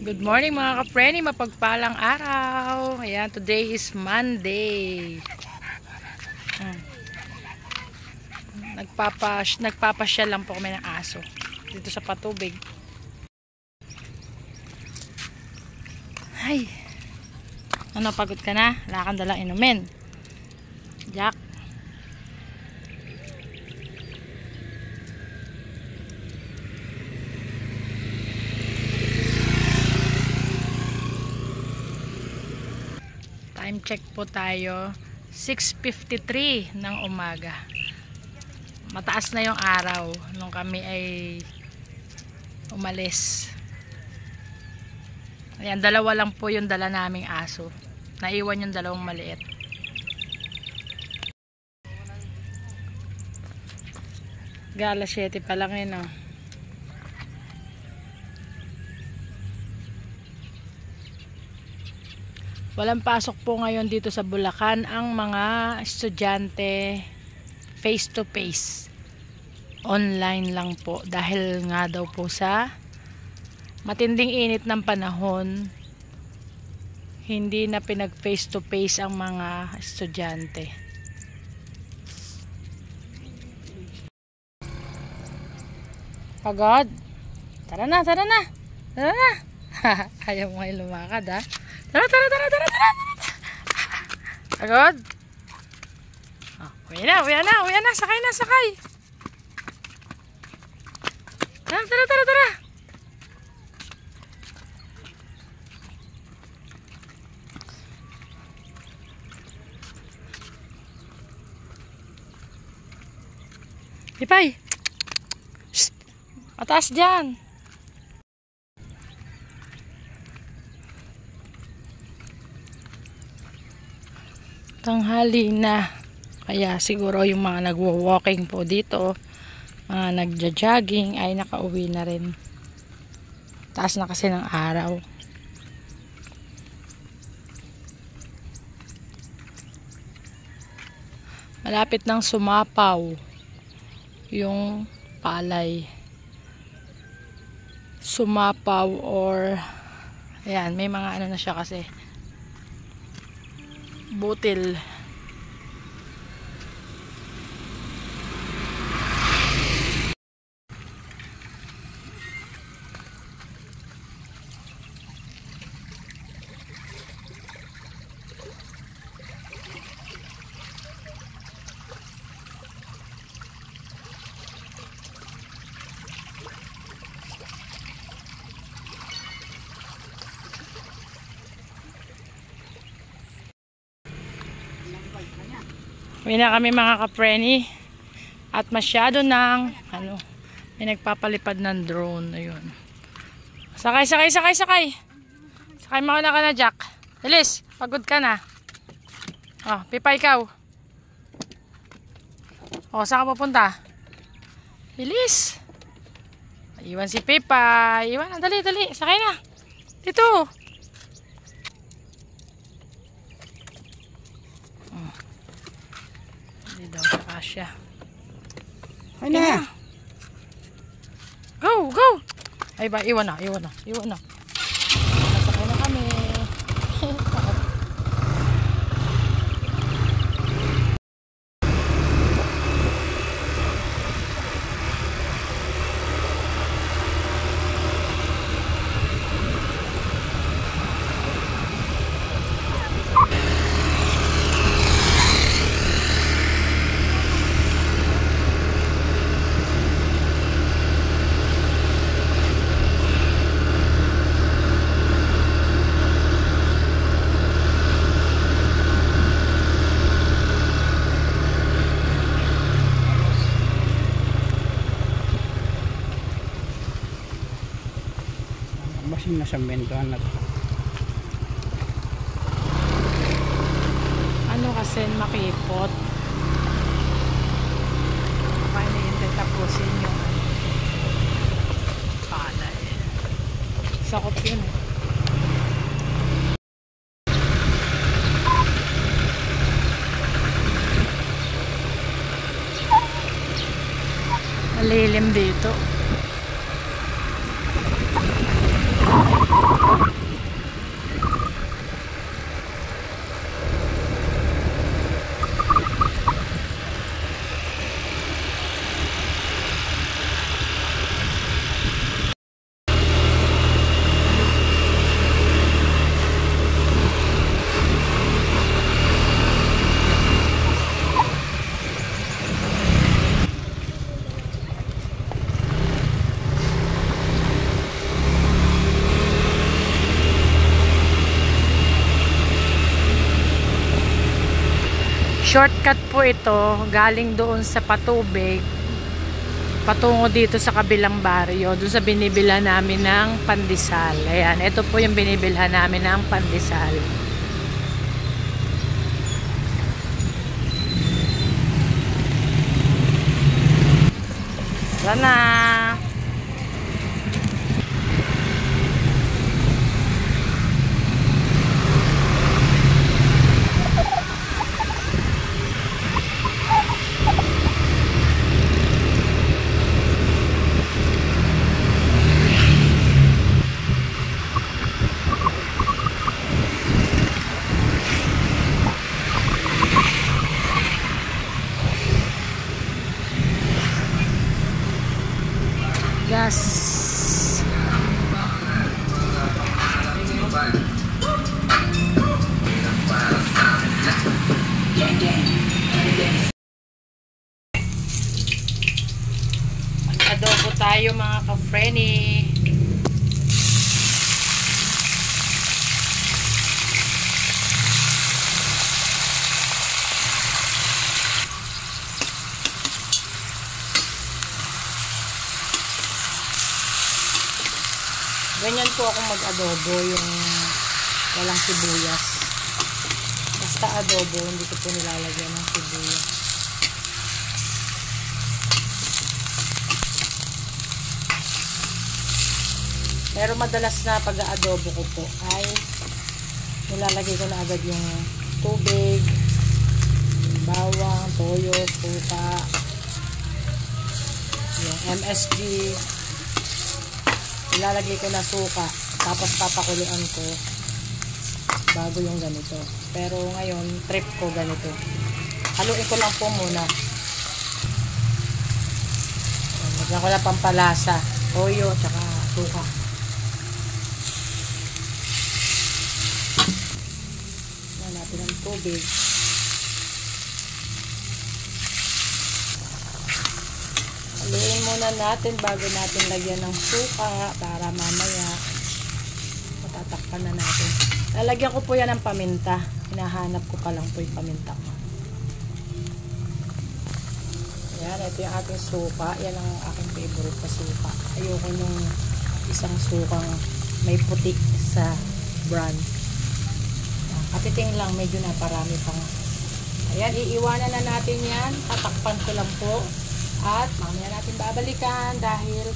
Good morning mga ka-preni, mapagpalang araw. Ayan, today is Monday. Nagpapasyal lang po kami ng aso dito sa patubig. Ay, ano, pagod ka na? Wala kang dalang inumin, Jack? Time check po tayo, 6:53 ng umaga. Mataas na yung araw nung kami ay umalis. Ayan, dalawa lang po yung dala naming aso. Naiwan yung dalawang maliit. Gala 7 pa lang yun, oh. Walang pasok po ngayon dito sa Bulacan ang mga estudyante face to face. Online lang po dahil nga daw po sa matinding init ng panahon, hindi na pinag face to face ang mga estudyante. Pagod? Tara na, tara na. Tara na. Ayaw mo kayo lumakad, ha? Tara, tara, tara, tara, tara. Pagod? Oh, uwi na, uwi na, uwi na. Sakay na, sakay. Tara, tara, tara, tara. Ipay. Shhh. Mataas dyan. Tanghali na, kaya siguro yung mga nagwo-walking po dito, mga nagja-jogging ay nakauwi na rin. Taas na kasi ng araw. Malapit nang sumapaw yung palay. Sumapaw or ayan, may mga ano na siya kasi butil. Uwi na kami mga ka-preni at masyado ng ano, may nagpapalipad ng drone. Ayun. Sakay, sakay, sakay, sakay. Sakay mo na ka na, Jack. Bilis, pagod ka na. Oh, Pipa, ikaw. Oh, saan ka pupunta? Bilis. Iwan si Pipa. Iwan, dali, dali. Sakay na. Dito. Hindi daw sa kasya. Ano? Go, go! Ay ba, iwan na, iwan na, iwan na. Nasakay na kami. Basing na sa mentohan na to. Ano kasi makipot. Paano hindi tapusin yung palay. Sakot yun, eh. Malilim dito. Shortcut po ito, galing doon sa Patubig patungo dito sa kabilang baryo, doon sa binibilhan namin ng pandesal. Ayan, ito po yung binibilhan namin ng pandesal. Sana gas. Mag-adobo tayo mga ka-frenny. Ganyan po akong mag-adobo, yung walang sibuyas. Basta adobo, hindi ko po nilalagyan ng sibuyas. Pero madalas na pag-adobo ko po ay nilalagay ko na agad yung tubig, yung bawang, toyo, suka, yung MSG. Ilalagay ko na suka, tapos papakuloan ko bago yung ganito. Pero ngayon, trip ko ganito. Haluin ko lang po muna. Lagyan ko na pampalasa, toyo, tsaka suka. Lagyan natin ang tubig. Haluin muna natin bago natin lagyan ng suka para mamaya matatakpan na natin. Lalagyan ko po yan ng paminta. Hinahanap ko pa lang po yung paminta ko. Ayan, ito yung ating suka. Yan ang aking favorite na suka. Ayoko nung isang sukang may puti sa brand. Katiting lang, medyo naparami pang. Ayan, iiwanan na natin yan. Tatakpan ko lang po. At mamaya natin babalikan dahil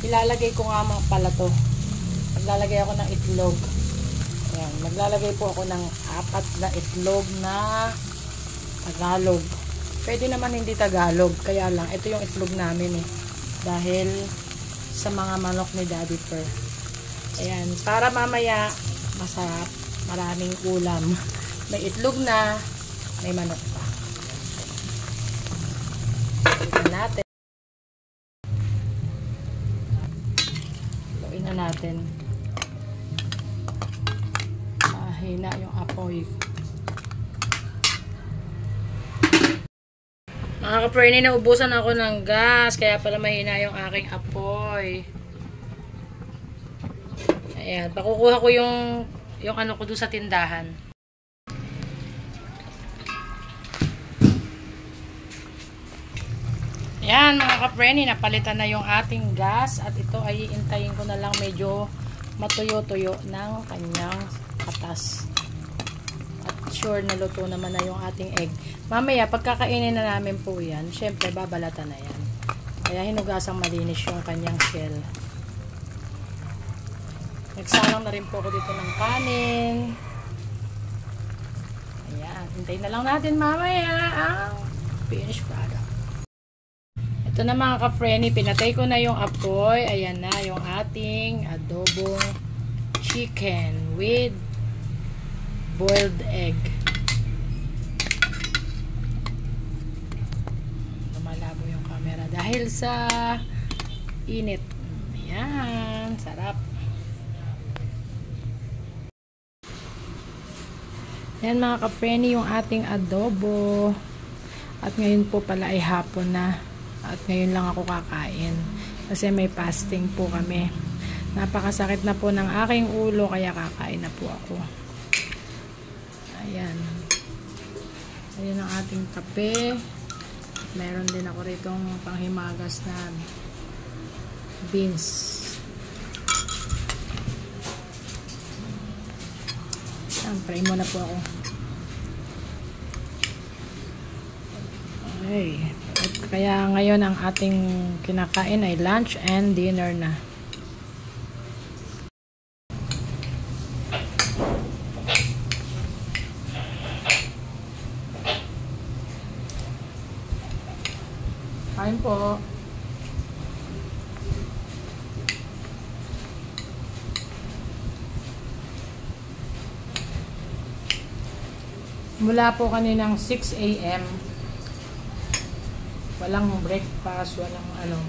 ilalagay ko nga mga pala to. Maglalagay ako ng itlog. Ayan, maglalagay po ako ng 4 na itlog na Tagalog. Pwede naman hindi Tagalog, kaya lang ito yung itlog namin eh. Dahil sa mga manok ni Daddy Per. Ayan, para mamaya masarap, maraming ulam. May itlog na, may manok pa. Natin. Luin na natin. Mahina yung apoy. Mga ka-preni, naubusan ako ng gas, kaya pala mahina yung aking apoy. Ayan, pakukuha ko yung ano ko doon sa tindahan. Yan mga ka-preni, napalitan na yung ating gas at ito ay iintayin ko na lang medyo matuyo-tuyo ng kanyang katas. At sure na luto naman na yung ating egg. Mamaya pagkakainin na namin po yan, syempre babalatan na yan. Kaya hinugasang malinis yung kanyang shell. Nagsalang na rin po ako dito ng kanin. Ayan, hintayin na lang natin mamaya ang finished product. Ito na mga ka-frenny, pinatay ko na yung apoy. Ayan na yung ating adobong chicken with boiled egg. Lumalabo yung camera dahil sa init. Ayan, sarap. Yan mga ka-frenny yung ating adobo. At ngayon po pala ay hapon na. At ngayon lang ako kakain. Kasi may fasting po kami. Napakasakit na po ng aking ulo kaya kakain na po ako. Ayan. Ayan ang ating kape. At meron din ako ritong panghimagas na beans. Ayan, pray muna po ako. Okay. At kaya ngayon ang ating kinakain ay lunch and dinner na. Kain po. Mula po kaninang 6 AM. Walang breakfast, walang ano.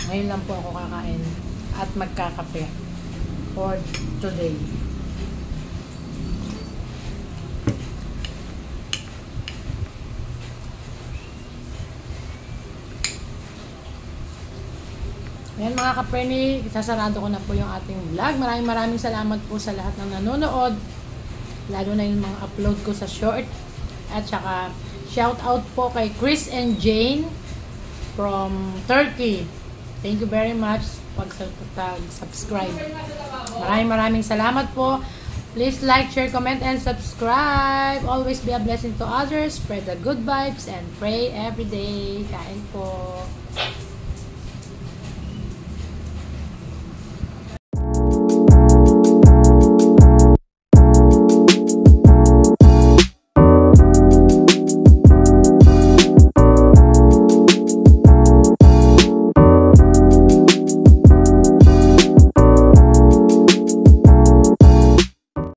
Ngayon lang po ako kakain at magkakape for today. Ayan mga ka-frenny, sasarado ko na po yung ating vlog. Maraming salamat po sa lahat ng nanonood. Lalo na yung mga upload ko sa short. At saka shout out po kay Chris and Jane from Turkey. Thank you very much pag-subscribe. Maraming salamat po. Please like, share, comment, and subscribe. Always be a blessing to others. Spread the good vibes and pray every day. Kain po.